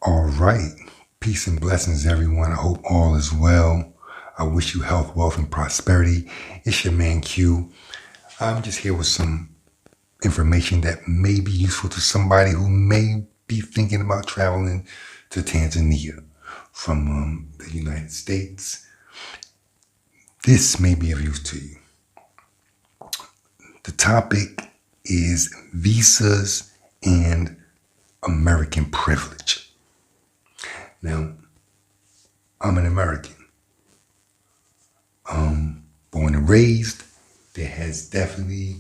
All right. Peace and blessings, everyone. I hope all is well. I wish you health, wealth, and prosperity. It's your man Q. I'm just here with some information that may be useful to somebody who may be thinking about traveling to Tanzania from the United States. This may be of use to you. The topic is visas and American privilege. Now, I'm an American, born and raised. There has definitely,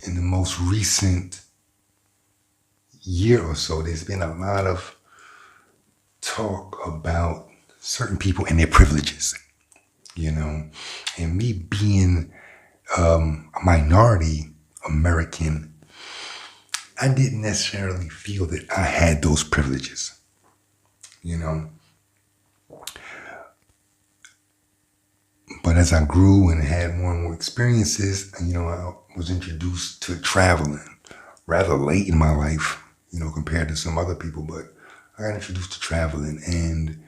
in the most recent year or so, there's been a lot of talk about certain people and their privileges, and me being a minority American, I didn't necessarily feel that I had those privileges, you know. But as I grew and had more and more experiences, I was introduced to traveling rather late in my life, compared to some other people. But I got introduced to traveling, and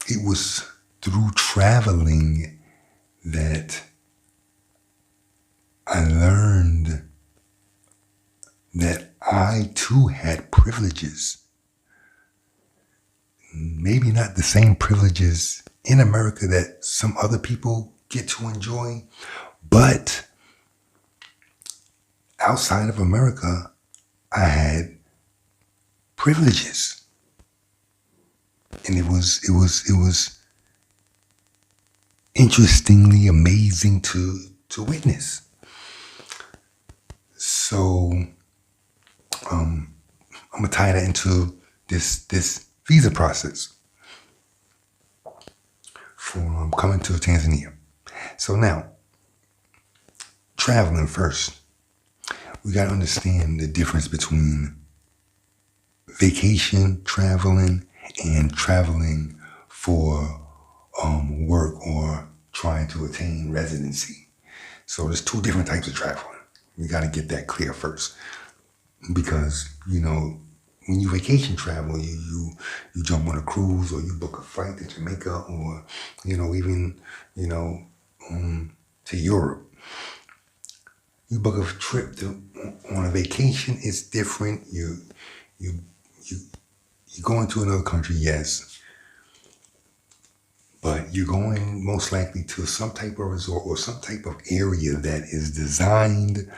it was through traveling that I learned that I too had privileges. Maybe not the same privileges in America that some other people get to enjoy, but outside of America, I had privileges. And it was interestingly amazing to witness. So I'm gonna tie that into this visa process for coming to Tanzania. So now, traveling first, we got to understand the difference between vacation traveling and traveling for work or trying to attain residency. So there's two different types of traveling. We got to get that clear first, because when you vacation travel, you jump on a cruise or you book a flight to Jamaica or even to Europe. You book a trip on a vacation. It's different. You go into another country, yes, but you're going most likely to some type of resort or some type of area that is designed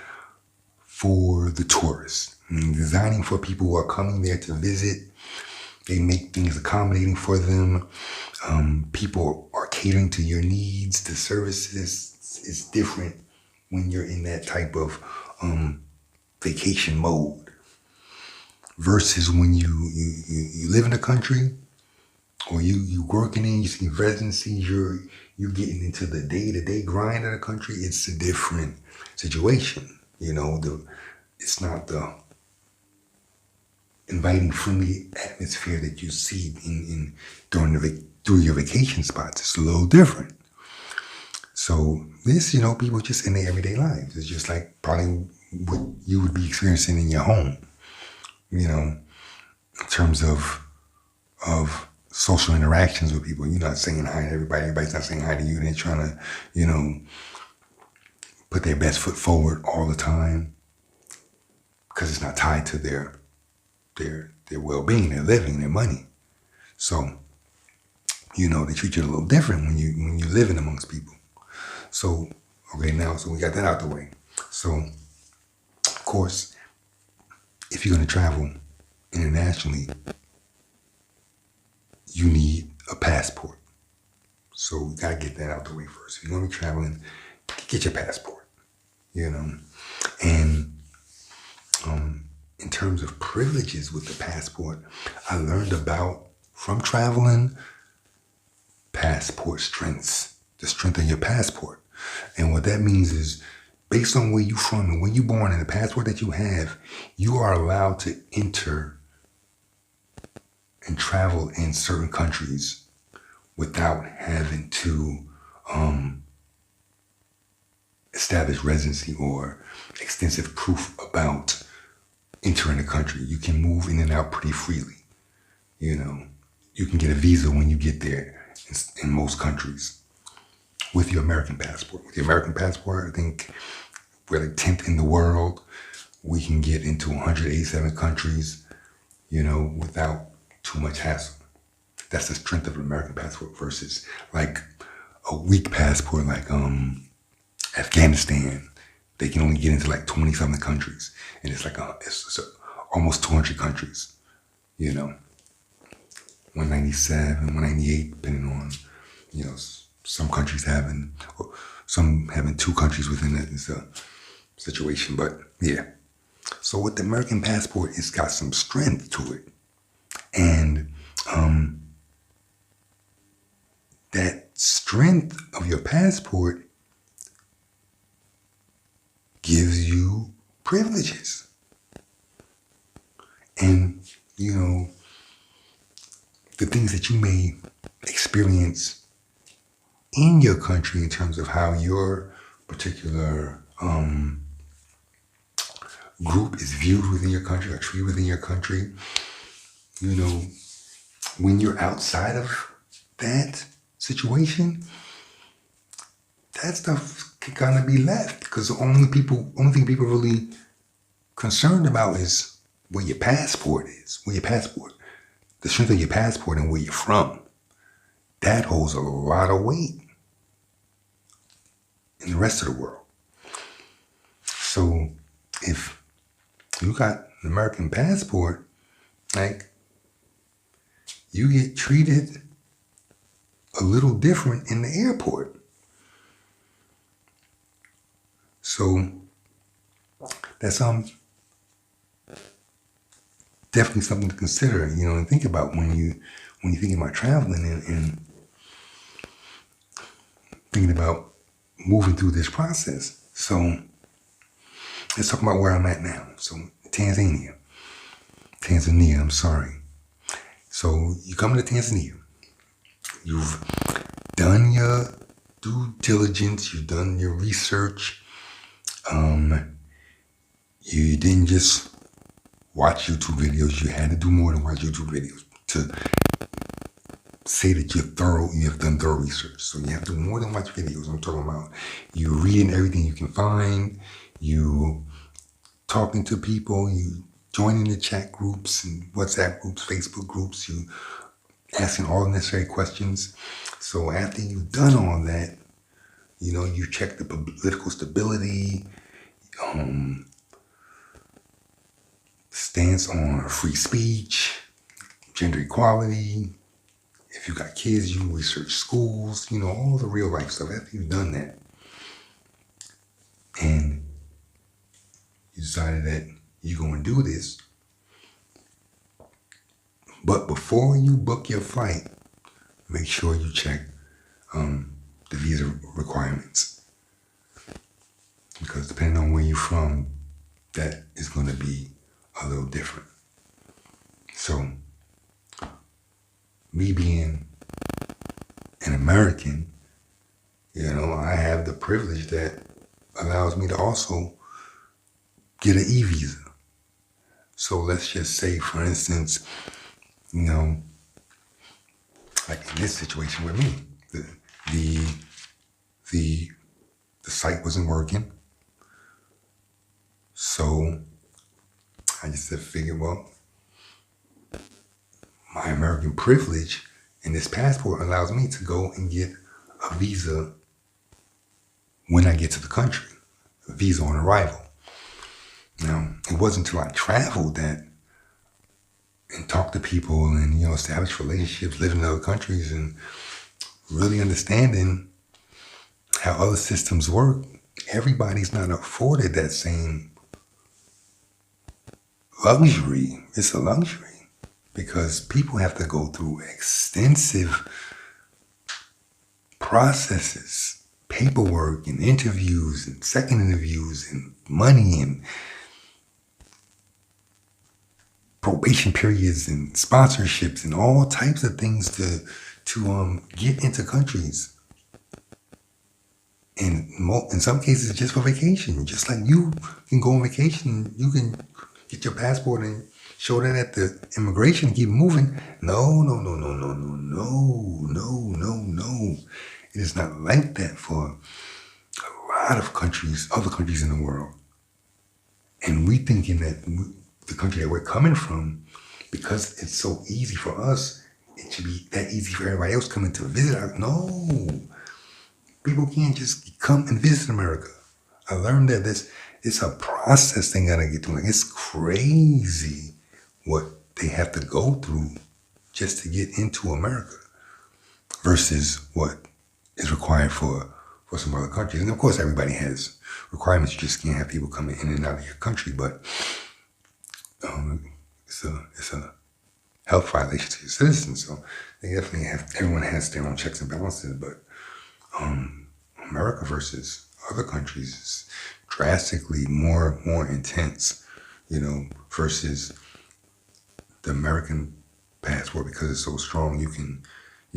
for the tourists, designing for people who are coming there to visit. They make things accommodating for them. People are catering to your needs. The services is different when you're in that type of vacation mode versus when you live in a country or you working in, you see residencies, you're getting into the day-to-day grind of the country. It's a different situation. It's not the inviting, friendly atmosphere that you see through your vacation spots. It's a little different. So this, people just in their everyday lives. It's just like probably what you would be experiencing in your home, in terms of social interactions with people. You're not saying hi to everybody. Everybody's not saying hi to you. They're trying to, put their best foot forward all the time because it's not tied to their well-being, their living, their money. So, they treat you a little different when you're living amongst people. So, okay, so we got that out the way. So, of course, if you're going to travel internationally, you need a passport. So we got to get that out the way first. If you're going to be traveling, get your passport. And in terms of privileges with the passport, I learned about, from traveling, passport strengths, the strength of your passport. And what that means is, based on where you're from and where you're born and the passport that you have, you are allowed to enter and travel in certain countries without having to establish residency or extensive proof about entering the country. You can move in and out pretty freely. You know, you can get a visa when you get there in most countries with your American passport. With your American passport, I think we're like 10th in the world. We can get into 187 countries, without too much hassle. That's the strength of an American passport versus like a weak passport like Afghanistan. They can only get into like 20 something countries, and it's like it's almost 200 countries. 197, 198, depending on some countries having two countries within it is a situation. But yeah, so with the American passport, it's got some strength to it, and that strength of your passport gives you privileges. And, the things that you may experience in your country in terms of how your particular group is viewed within your country or treated within your country, when you're outside of that situation, that stuff can kind of be left because the only thing people really concerned about is where your passport is, the strength of your passport and where you're from. That holds a lot of weight in the rest of the world. So if you got an American passport, like, you get treated a little different in the airport. So that's definitely something to consider, and think about when you think about traveling and thinking about moving through this process. So let's talk about where I'm at now. So Tanzania, I'm sorry. So you come to Tanzania, you've done your due diligence, you've done your research. You didn't just watch YouTube videos. You had to do more than watch YouTube videos to say that you have done thorough research. So you have to do more than watch videos. I'm talking about you reading everything you can find, you talking to people, you joining the chat groups and WhatsApp groups, Facebook groups, you asking all the necessary questions. So after you've done all that, you check the political stability, stance on free speech, gender equality. If you got kids, you research schools, all the real life stuff. After you've done that, and you decided that you're going to do this, but before you book your flight, make sure you check the visa requirements, because depending on where you're from, that is going to be a little different. So me being an American, I have the privilege that allows me to also get an e-visa. So let's just say, for instance, like in this situation with me, the site wasn't working. So I just figured, well, my American privilege and this passport allows me to go and get a visa when I get to the country, a visa on arrival. Now, it wasn't until I traveled and talked to people and, established relationships, lived in other countries and really understanding how other systems work. Everybody's not afforded that same luxury. It's a luxury because people have to go through extensive processes, paperwork and interviews and second interviews and money and probation periods and sponsorships and all types of things to get into countries. And in some cases, just for vacation. Just like you can go on vacation, you can get your passport and show that at the immigration, keep moving. No, no, no, no, no, no, no, no, no, no. It is not like that for a lot of countries, other countries in the world. And we thinking that the country that we're coming from, because it's so easy for us, it should be that easy for everybody else coming to visit us. No, people can't just come and visit America. I learned that it's a process they gotta get through. Like, it's crazy what they have to go through just to get into America versus what is required for some other countries. And of course, everybody has requirements. You just can't have people coming in and out of your country. But it's a health violation to your citizens. So they definitely have. Everyone has their own checks and balances. But America versus other countries is drastically more intense. Versus the American passport, because it's so strong. You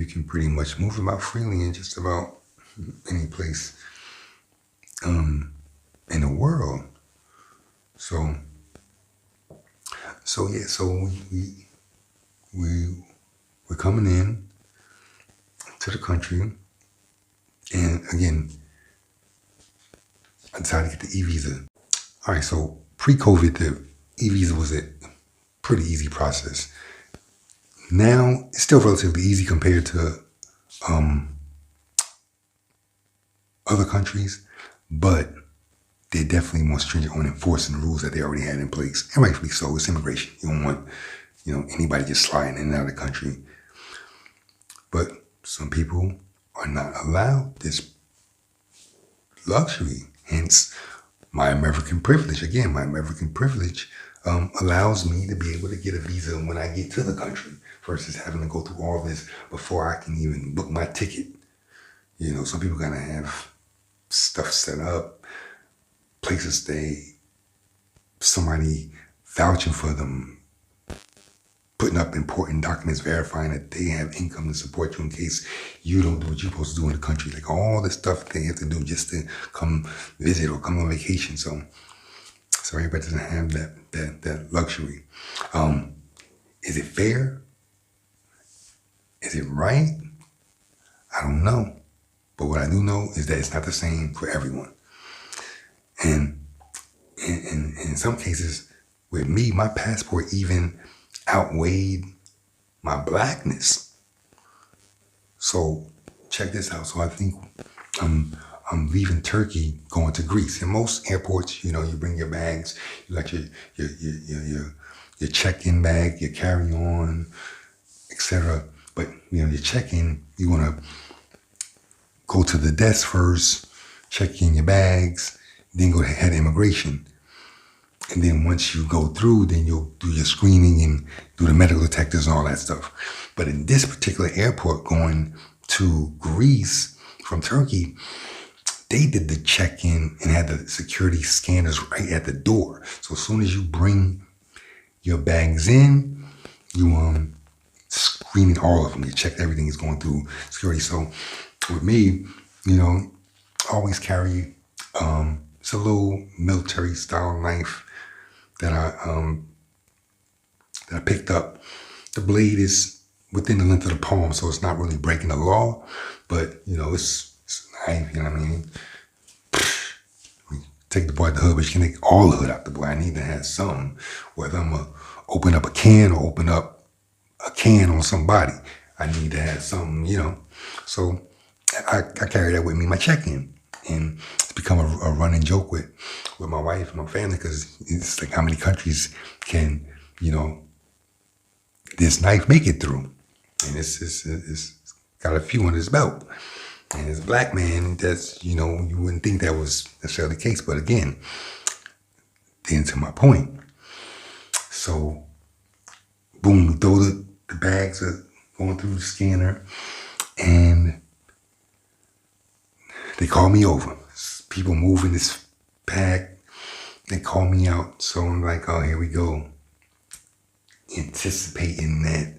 can pretty much move about freely in just about any place in the world. So yeah, so we're coming in to the country, and again, I decided to get the e-visa. All right, so pre-COVID, the e-visa was a pretty easy process. Now it's still relatively easy compared to other countries, but they're definitely more stringent on enforcing the rules that they already had in place. And rightfully so. It's immigration. You don't want, anybody just sliding in and out of the country. But some people are not allowed this luxury. Hence, my American privilege. Again, my American privilege allows me to be able to get a visa when I get to the country versus having to go through all this before I can even book my ticket. Some people gotta have stuff set up, place to stay, somebody vouching for them, putting up important documents verifying that they have income to support you in case you don't do what you're supposed to do in the country. Like all the stuff they have to do just to come visit or come on vacation. So everybody doesn't have that luxury. Is it fair? Is it right? I don't know. But what I do know is that it's not the same for everyone. And in some cases, with me, my passport even outweighed my blackness. So check this out. So I think I'm leaving Turkey, going to Greece. In most airports, you bring your bags, you got your check-in bag, your carry-on, etc. But your check-in, you want to go to the desk first, check in your bags, then go ahead to immigration. And then once you go through, then you'll do your screening and do the medical detectors and all that stuff. But in this particular airport going to Greece from Turkey, they did the check-in and had the security scanners right at the door. So as soon as you bring your bags in, you screening all of them. You check everything is going through security. So with me, I always carry it's a little military style knife that I picked up. The blade is within the length of the palm, so it's not really breaking the law, but it's a knife, what I mean? Take the boy out the hood, but you can take all the hood out the boy. I need to have something, whether I'm gonna open up a can or open up a can on somebody. I need to have something, So I carry that with me, my check-in. And it's become a running joke with my wife and my family, because it's like, how many countries can, this knife make it through? And it's got a few on his belt. And as a black man, that's, you wouldn't think that was necessarily the case. But again, then to my point. So, boom, we throw the bags are going through the scanner, and they call me over. People moving this pack. They call me out. So I'm like, oh, here we go. Anticipating that,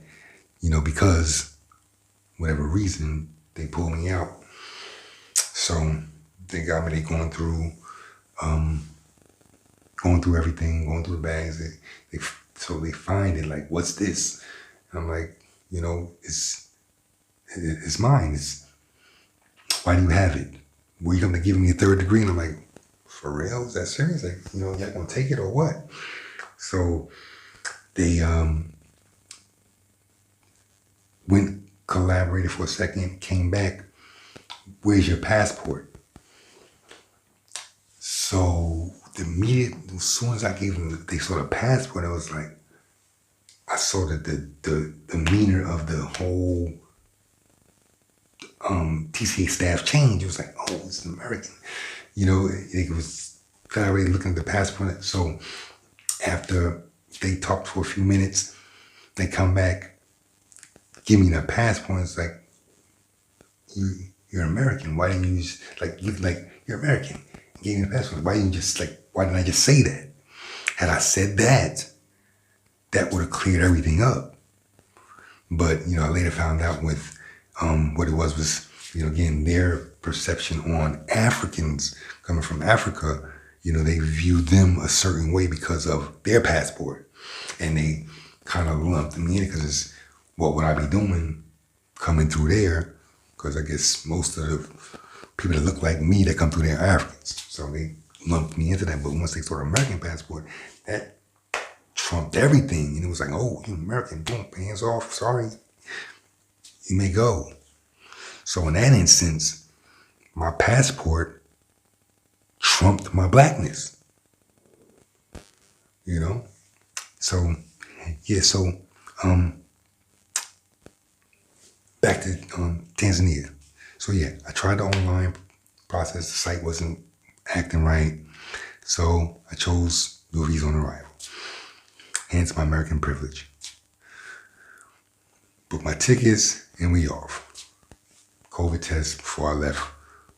because whatever reason, they pull me out. So they got me, they going through everything, going through the bags. They So they find it like, what's this? And I'm like, it's mine. Why do you have it? Were you going to give me a third degree? And I'm like, for real? Is that serious? Like, y'all going to take it or what? So they went, collaborated for a second, came back. Where's your passport? So as soon as I gave them, they saw the passport, I was like, I saw that the demeanor of the whole TCA staff change. It was like, oh, it's an American. It was already looking at the passport. So after they talked for a few minutes, they come back, give me the passport. It's like, you're American. Why didn't you just you're American? Gave me the passport. Why didn't I just say that? Had I said that, that would have cleared everything up. But, I later found out with what it was, again, their perception on Africans coming from Africa, they view them a certain way because of their passport. And they kind of lumped me in because it's, what would I be doing coming through there? Because I guess most of the people that look like me that come through there are Africans. So they lumped me into that. But once they saw the American passport, that trumped everything. And it was like, oh, you're American, boom, hands off, sorry. You may go. So in that instance, my passport trumped my blackness. So, yeah, so back to Tanzania. So yeah, I tried the online process. The site wasn't acting right. So I chose do visa on arrival. Hence my American privilege. Booked my tickets and we off. COVID test before I left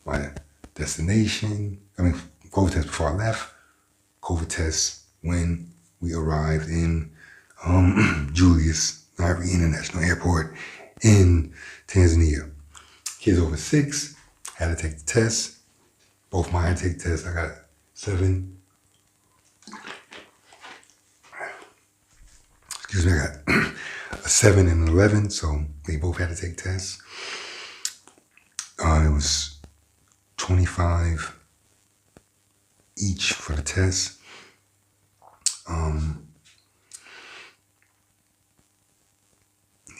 my destination. COVID test before I left. COVID test when we arrived in Julius Nyerere International Airport in Tanzania. Kids over 6 had to take the test. Both mine had to take the test. I got 7. Excuse me, I got a 7 and an 11, so they both had to take tests. It was 25 each for the test.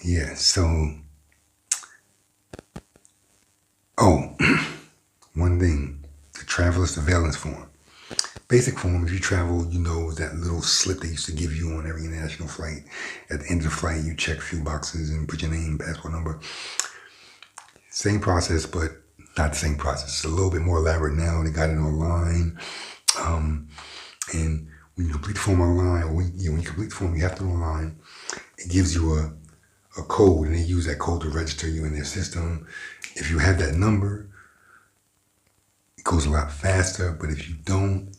Yeah, so, one thing, the traveler surveillance form. Basic form, if you travel, that little slip they used to give you on every international flight. At the end of the flight, you check a few boxes and put your name, passport number. Same process, but not the same process. It's a little bit more elaborate now. They got it online. And when you complete the form online, or when you complete the form, you have to do it online. It gives you a code, and they use that code to register you in their system. If you have that number, it goes a lot faster. But if you don't,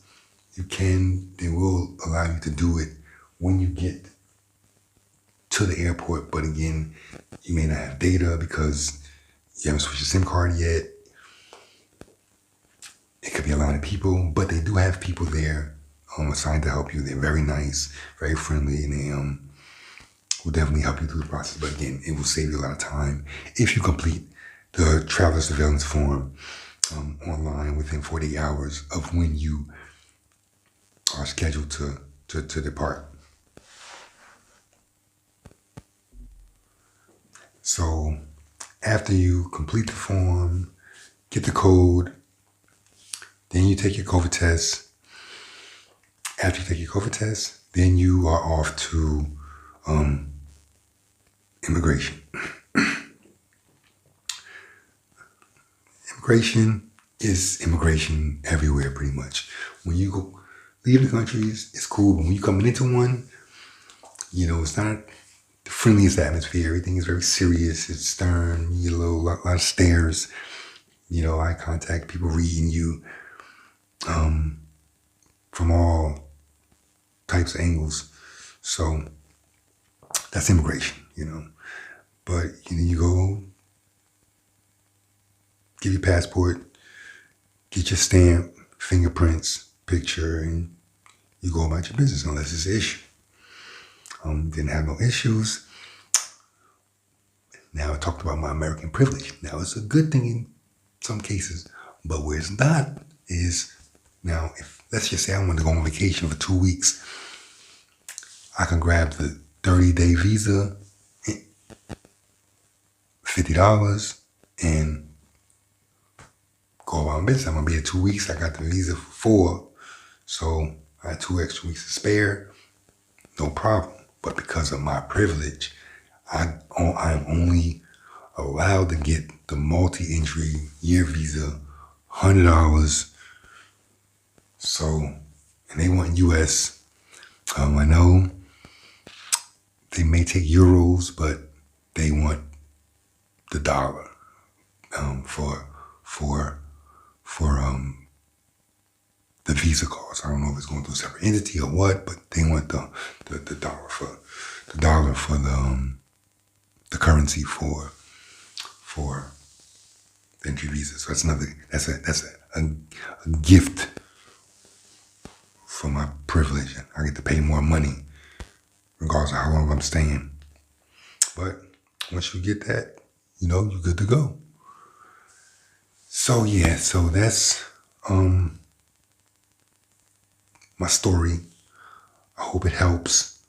they will allow you to do it when you get to the airport. But again, you may not have data because you haven't switched your SIM card yet. It could be a lot of people, but they do have people there assigned to help you. They're very nice, very friendly, and they will definitely help you through the process. But again, it will save you a lot of time if you complete the traveler surveillance form online within 48 hours of when you are scheduled to depart. So after you complete the form, get the code, then you take your COVID test. After you take your COVID test, then you are off to immigration. Immigration is immigration everywhere, pretty much. When you go leave the countries, it's cool. But when you're coming into one, it's not the friendliest atmosphere. Everything is very serious. It's stern. You get a lot of stares. Eye contact. People reading you from all types of angles. So that's immigration, But you go get your passport, get your stamp, fingerprints, picture, and you go about your business unless it's an issue. Didn't have no issues. Now I talked about my American privilege. Now it's a good thing in some cases, but where it's not is now if let's just say I want to go on vacation for 2 weeks, I can grab the 30-day visa, $50, and go about my business. I'm gonna be here 2 weeks. I got the visa for 4, so I had 2 extra weeks to spare. No problem. But because of my privilege, I'm only allowed to get the multi-entry year visa, $100. So, and they want US. I know they may take euros, but they want the dollar for the visa cost. I don't know if it's going through a separate entity or what, but they want the dollar for the currency for the entry visa. So that's a gift for my privilege. I get to pay more money regardless of how long I'm staying. But once you get that, you're good to go. So yeah, so that's my story. I hope it helps.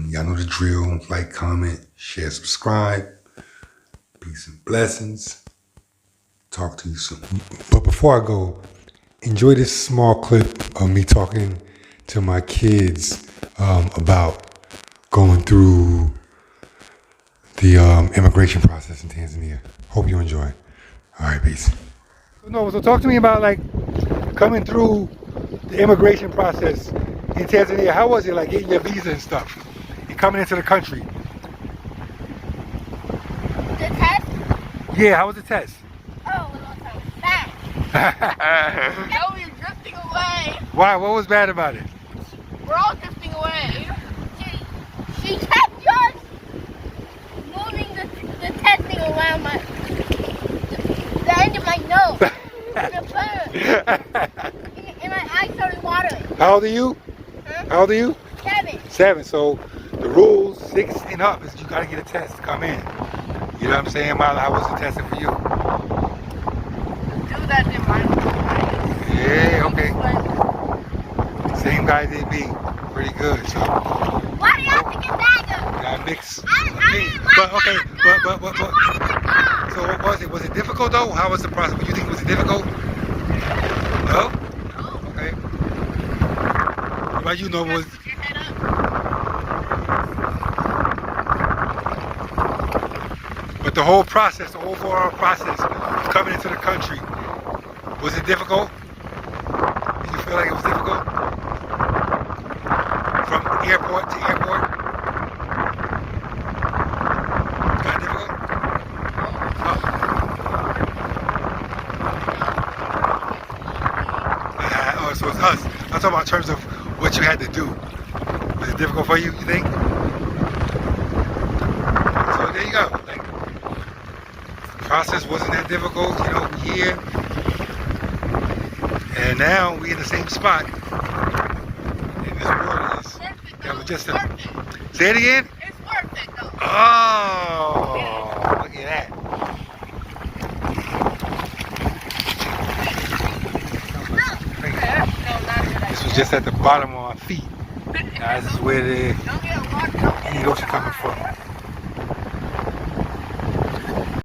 Y'all know the drill. Like, comment, share, subscribe. Peace and blessings. Talk to you soon. But before I go, enjoy this small clip of me talking to my kids about going through the immigration process in Tanzania. Hope you enjoy. All right, peace. So talk to me about like coming through the immigration process in Tanzania. How was it, like getting your visa and stuff and coming into the country? The test? Yeah, how was the test? Oh, it was bad. No, we're drifting away. Why? What was bad about it? We're all drifting away. She kept just moving the testing around the end of my nose. And my eyes started watering. How old are you? Huh? How old are you? 7. 7. So the rules 6 and up is you gotta get a test to come in. You know what I'm saying, Milo? How was the testing for you? Do that in my Yeah, okay. Same guy did me. Pretty good. So why do you have to get that? got mixed. But okay, but so what was it? Was it difficult though? How was the process? What you think, was it difficult? No? Okay. What about you, Nova? But the whole process, the overall process of coming into the country, was it difficult? Did you feel like it was difficult? From airport to airport? Kind of difficult? Oh, so it's us. I'm talking about in terms of what you had to do. Was it difficult for you, you think? So there you go. Like, the process wasn't that difficult, here. And now we in the same spot. And this world is. That was just a. Say it again? It's worth it though. Oh, look at that. This was just at the bottom of our feet. Now this is where the English are coming from.